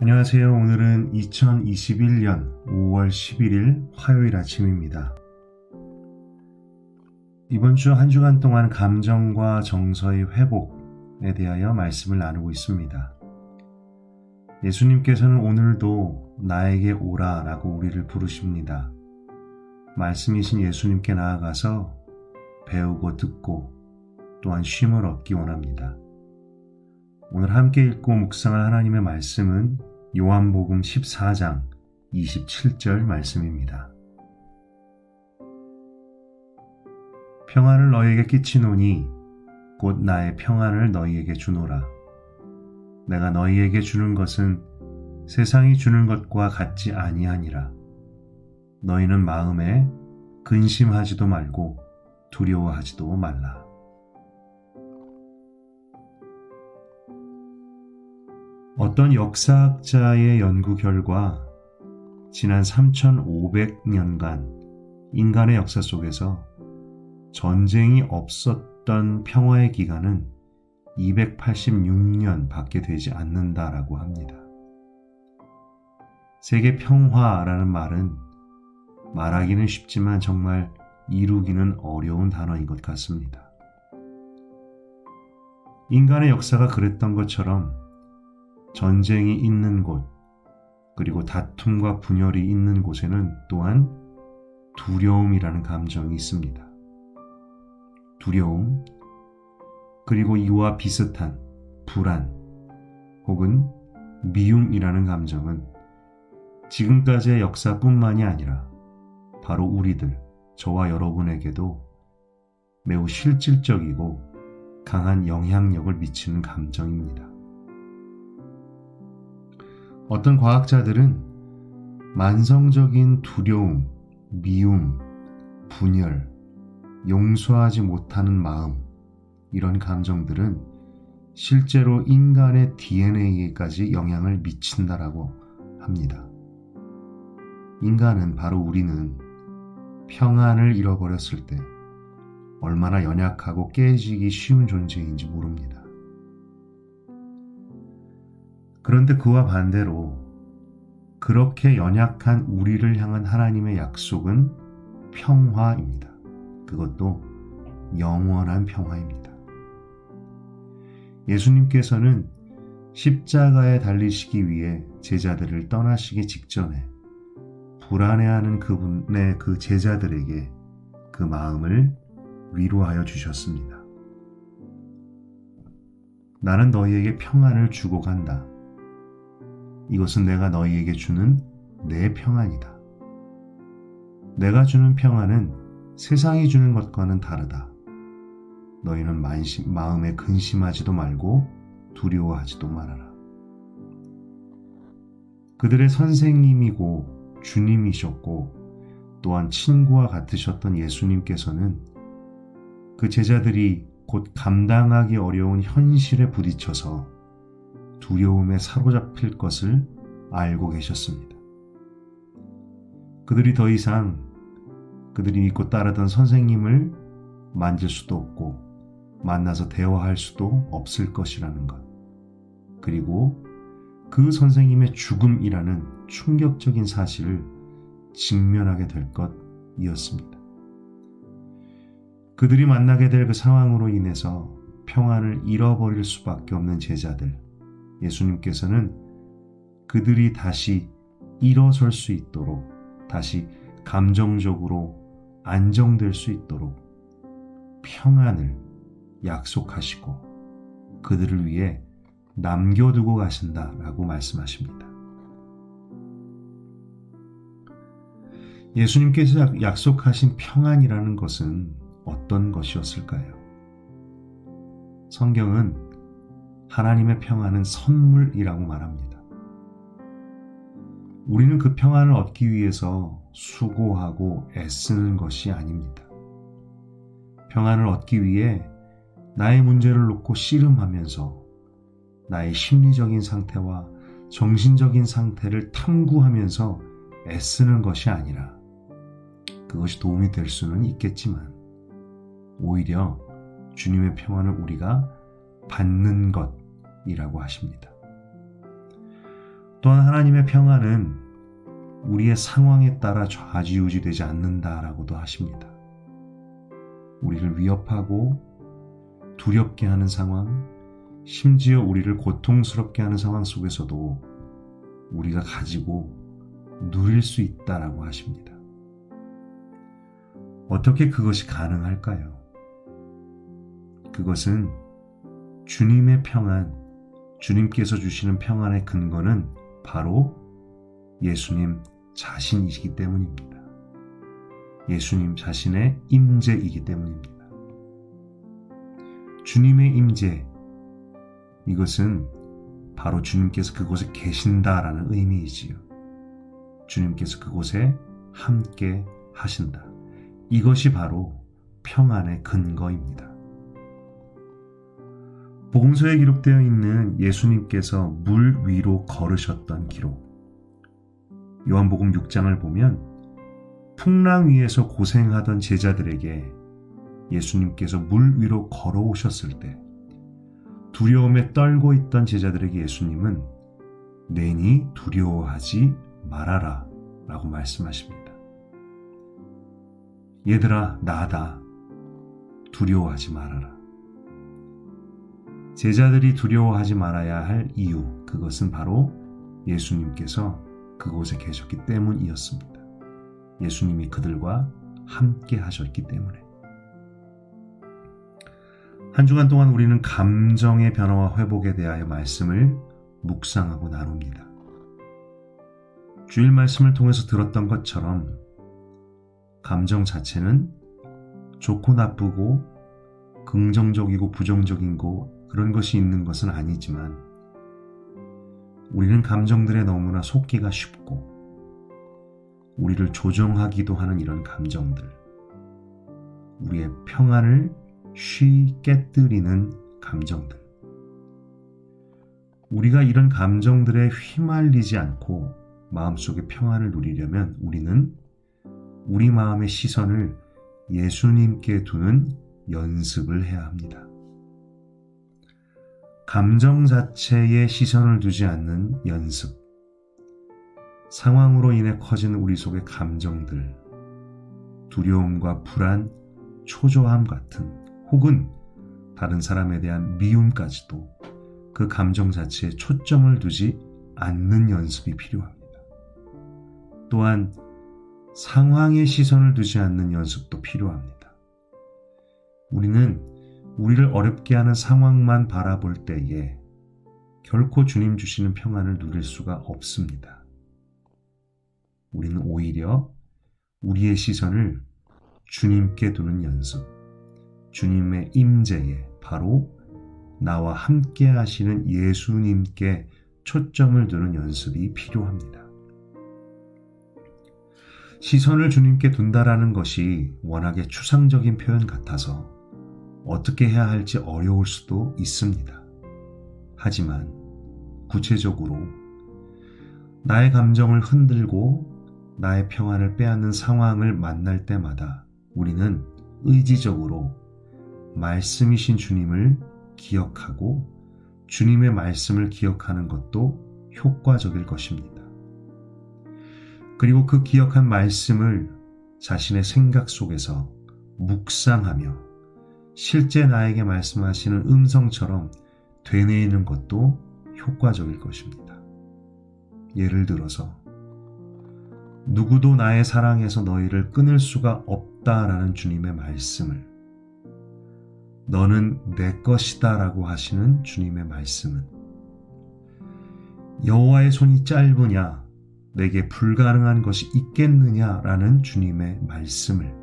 안녕하세요. 오늘은 2021년 5월 11일 화요일 아침입니다. 이번 주 한 주간 동안 감정과 정서의 회복에 대하여 말씀을 나누고 있습니다. 예수님께서는 오늘도 나에게 오라 라고 우리를 부르십니다. 말씀이신 예수님께 나아가서 배우고 듣고 또한 쉼을 얻기 원합니다. 오늘 함께 읽고 묵상할 하나님의 말씀은 요한복음 14장 27절 말씀입니다. 평안을 너희에게 끼치노니 곧 나의 평안을 너희에게 주노라. 내가 너희에게 주는 것은 세상이 주는 것과 같지 아니하니라. 너희는 마음에 근심하지도 말고 두려워하지도 말라. 어떤 역사학자의 연구 결과 지난 3,500년간 인간의 역사 속에서 전쟁이 없었던 평화의 기간은 286년 밖에 되지 않는다라고 합니다. 세계 평화라는 말은 말하기는 쉽지만 정말 이루기는 어려운 단어인 것 같습니다. 인간의 역사가 그랬던 것처럼 전쟁이 있는 곳, 그리고 다툼과 분열이 있는 곳에는 또한 두려움이라는 감정이 있습니다. 두려움, 그리고 이와 비슷한 불안, 혹은 미움이라는 감정은 지금까지의 역사뿐만이 아니라 바로 우리들, 저와 여러분에게도 매우 실질적이고 강한 영향력을 미치는 감정입니다. 어떤 과학자들은 만성적인 두려움, 미움, 분열, 용서하지 못하는 마음, 이런 감정들은 실제로 인간의 DNA에까지 영향을 미친다라고 합니다. 인간은, 바로 우리는 평안을 잃어버렸을 때 얼마나 연약하고 깨지기 쉬운 존재인지 모릅니다. 그런데 그와 반대로 그렇게 연약한 우리를 향한 하나님의 약속은 평화입니다. 그것도 영원한 평화입니다. 예수님께서는 십자가에 달리시기 위해 제자들을 떠나시기 직전에 불안해하는 그분의 그 제자들에게 그 마음을 위로하여 주셨습니다. 나는 너희에게 평안을 주고 간다. 이것은 내가 너희에게 주는 내 평안이다. 내가 주는 평안은 세상이 주는 것과는 다르다. 너희는 마음에 근심하지도 말고 두려워하지도 말아라. 그들의 선생님이고 주님이셨고 또한 친구와 같으셨던 예수님께서는 그 제자들이 곧 감당하기 어려운 현실에 부딪혀서 두려움에 사로잡힐 것을 알고 계셨습니다. 그들이 더 이상 그들이 믿고 따르던 선생님을 만질 수도 없고 만나서 대화할 수도 없을 것이라는 것, 그리고 그 선생님의 죽음이라는 충격적인 사실을 직면하게 될 것이었습니다. 그들이 만나게 될 그 상황으로 인해서 평안을 잃어버릴 수밖에 없는 제자들, 예수님께서는 그들이 다시 일어설 수 있도록, 다시 감정적으로 안정될 수 있도록 평안을 약속하시고 그들을 위해 남겨두고 가신다라고 말씀하십니다. 예수님께서 약속하신 평안이라는 것은 어떤 것이었을까요? 성경은 하나님의 평안은 선물이라고 말합니다. 우리는 그 평안을 얻기 위해서 수고하고 애쓰는 것이 아닙니다. 평안을 얻기 위해 나의 문제를 놓고 씨름하면서 나의 심리적인 상태와 정신적인 상태를 탐구하면서 애쓰는 것이 아니라, 그것이 도움이 될 수는 있겠지만 오히려 주님의 평안을 우리가 받는 것이라고 하십니다. 또한 하나님의 평안은 우리의 상황에 따라 좌지우지되지 않는다라고도 하십니다. 우리를 위협하고 두렵게 하는 상황, 심지어 우리를 고통스럽게 하는 상황 속에서도 우리가 가지고 누릴 수 있다라고 하십니다. 어떻게 그것이 가능할까요? 그것은 주님의 평안, 주님께서 주시는 평안의 근거는 바로 예수님 자신이시기 때문입니다. 예수님 자신의 임재이기 때문입니다. 주님의 임재, 이것은 바로 주님께서 그곳에 계신다라는 의미이지요. 주님께서 그곳에 함께 하신다. 이것이 바로 평안의 근거입니다. 복음서에 기록되어 있는 예수님께서 물 위로 걸으셨던 기록, 요한복음 6장을 보면 풍랑 위에서 고생하던 제자들에게 예수님께서 물 위로 걸어오셨을 때 두려움에 떨고 있던 제자들에게 예수님은 내니 두려워하지 말아라 라고 말씀하십니다. 얘들아, 나다. 두려워하지 말아라. 제자들이 두려워하지 말아야 할 이유, 그것은 바로 예수님께서 그곳에 계셨기 때문이었습니다. 예수님이 그들과 함께 하셨기 때문에. 한 주간 동안 우리는 감정의 변화와 회복에 대하여 말씀을 묵상하고 나눕니다. 주일 말씀을 통해서 들었던 것처럼 감정 자체는 좋고 나쁘고 긍정적이고 부정적인 그런 것이 있는 것은 아니지만 우리는 감정들에 너무나 속기가 쉽고 우리를 조종하기도 하는 이런 감정들, 우리의 평안을 쉬 깨뜨리는 감정들, 우리가 이런 감정들에 휘말리지 않고 마음속의 평안을 누리려면 우리는 우리 마음의 시선을 예수님께 두는 연습을 해야 합니다. 감정 자체에 시선을 두지 않는 연습, 상황으로 인해 커지는 우리 속의 감정들, 두려움과 불안, 초조함 같은 혹은 다른 사람에 대한 미움까지도 그 감정 자체에 초점을 두지 않는 연습이 필요합니다. 또한 상황에 시선을 두지 않는 연습도 필요합니다. 우리는 우리를 어렵게 하는 상황만 바라볼 때에 결코 주님 주시는 평안을 누릴 수가 없습니다. 우리는 오히려 우리의 시선을 주님께 두는 연습, 주님의 임재에 바로 나와 함께 하시는 예수님께 초점을 두는 연습이 필요합니다. 시선을 주님께 둔다라는 것이 워낙에 추상적인 표현 같아서 어떻게 해야 할지 어려울 수도 있습니다. 하지만 구체적으로 나의 감정을 흔들고 나의 평안을 빼앗는 상황을 만날 때마다 우리는 의지적으로 말씀이신 주님을 기억하고 주님의 말씀을 기억하는 것도 효과적일 것입니다. 그리고 그 기억한 말씀을 자신의 생각 속에서 묵상하며 실제 나에게 말씀하시는 음성처럼 되뇌이는 것도 효과적일 것입니다. 예를 들어서 누구도 나의 사랑에서 너희를 끊을 수가 없다라는 주님의 말씀을, 너는 내 것이다 라고 하시는 주님의 말씀은, 여호와의 손이 짧으냐 내게 불가능한 것이 있겠느냐라는 주님의 말씀을,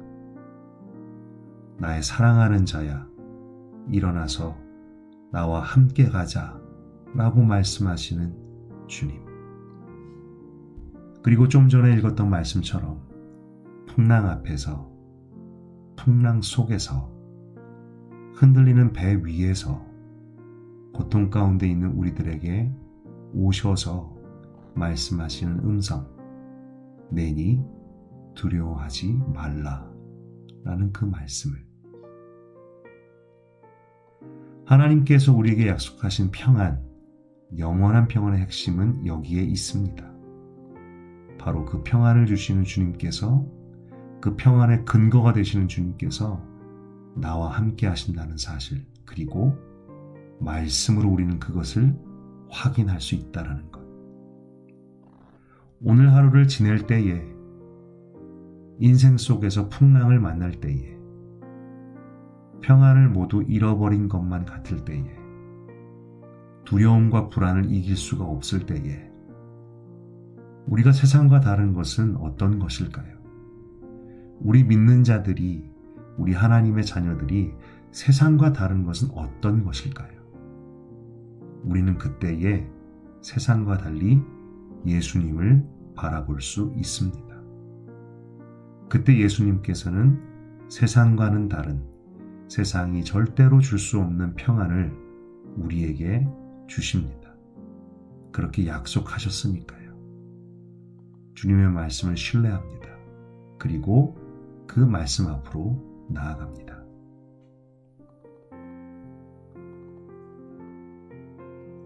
나의 사랑하는 자야 일어나서 나와 함께 가자 라고 말씀하시는 주님, 그리고 좀 전에 읽었던 말씀처럼 풍랑 앞에서, 풍랑 속에서, 흔들리는 배 위에서 고통 가운데 있는 우리들에게 오셔서 말씀하시는 음성, 내니 두려워하지 말라 라는 그 말씀을, 하나님께서 우리에게 약속하신 평안, 영원한 평안의 핵심은 여기에 있습니다. 바로 그 평안을 주시는 주님께서, 그 평안의 근거가 되시는 주님께서 나와 함께 하신다는 사실, 그리고 말씀으로 우리는 그것을 확인할 수 있다는 것. 오늘 하루를 지낼 때에, 인생 속에서 풍랑을 만날 때에, 평안을 모두 잃어버린 것만 같을 때에, 두려움과 불안을 이길 수가 없을 때에, 우리가 세상과 다른 것은 어떤 것일까요? 우리 믿는 자들이, 우리 하나님의 자녀들이 세상과 다른 것은 어떤 것일까요? 우리는 그때에 세상과 달리 예수님을 바라볼 수 있습니다. 그때 예수님께서는 세상과는 다른, 세상이 절대로 줄 수 없는 평안을 우리에게 주십니다. 그렇게 약속하셨으니까요. 주님의 말씀을 신뢰합니다. 그리고 그 말씀 앞으로 나아갑니다.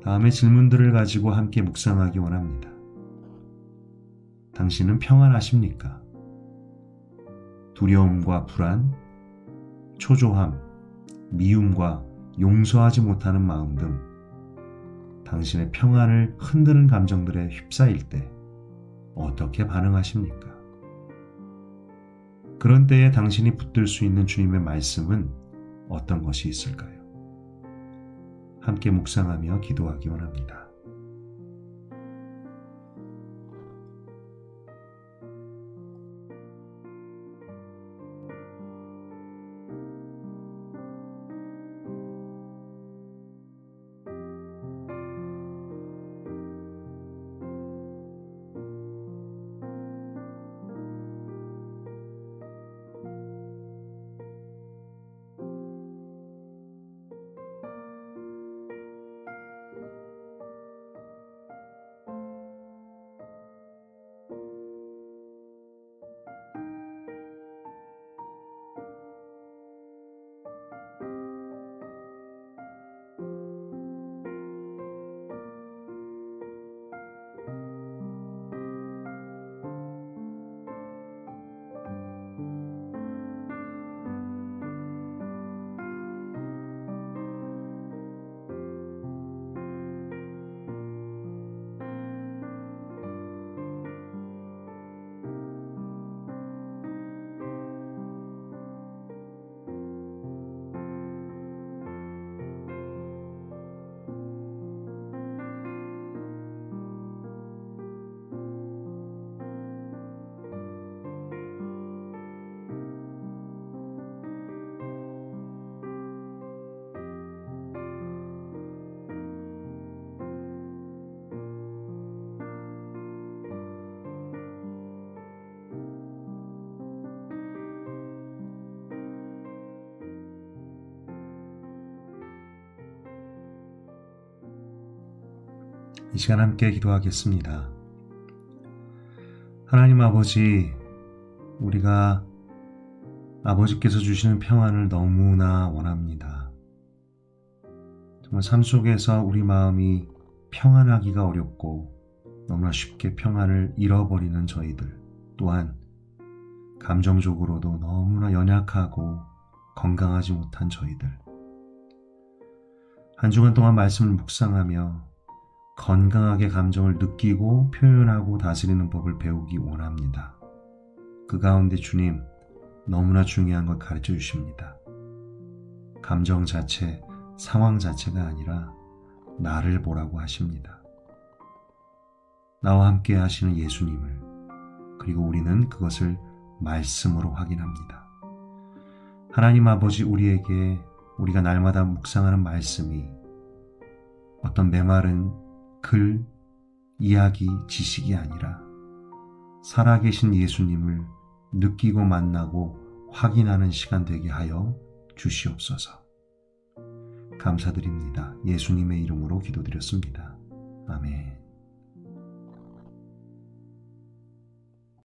다음의 질문들을 가지고 함께 묵상하기 원합니다. 당신은 평안하십니까? 두려움과 불안, 초조함, 미움과 용서하지 못하는 마음 등 당신의 평안을 흔드는 감정들에 휩싸일 때 어떻게 반응하십니까? 그런 때에 당신이 붙들 수 있는 주님의 말씀은 어떤 것이 있을까요? 함께 묵상하며 기도하기 원합니다. 이 시간 함께 기도하겠습니다. 하나님 아버지, 우리가 아버지께서 주시는 평안을 너무나 원합니다. 정말 삶 속에서 우리 마음이 평안하기가 어렵고 너무나 쉽게 평안을 잃어버리는 저희들, 또한 감정적으로도 너무나 연약하고 건강하지 못한 저희들, 한 주간 동안 말씀을 묵상하며 건강하게 감정을 느끼고 표현하고 다스리는 법을 배우기 원합니다. 그 가운데 주님, 너무나 중요한 걸 가르쳐 주십니다. 감정 자체, 상황 자체가 아니라 나를 보라고 하십니다. 나와 함께 하시는 예수님을, 그리고 우리는 그것을 말씀으로 확인합니다. 하나님 아버지, 우리에게 우리가 날마다 묵상하는 말씀이 어떤 메마른 글, 이야기, 지식이 아니라 살아계신 예수님을 느끼고 만나고 확인하는 시간 되게 하여 주시옵소서. 감사드립니다. 예수님의 이름으로 기도드렸습니다. 아멘.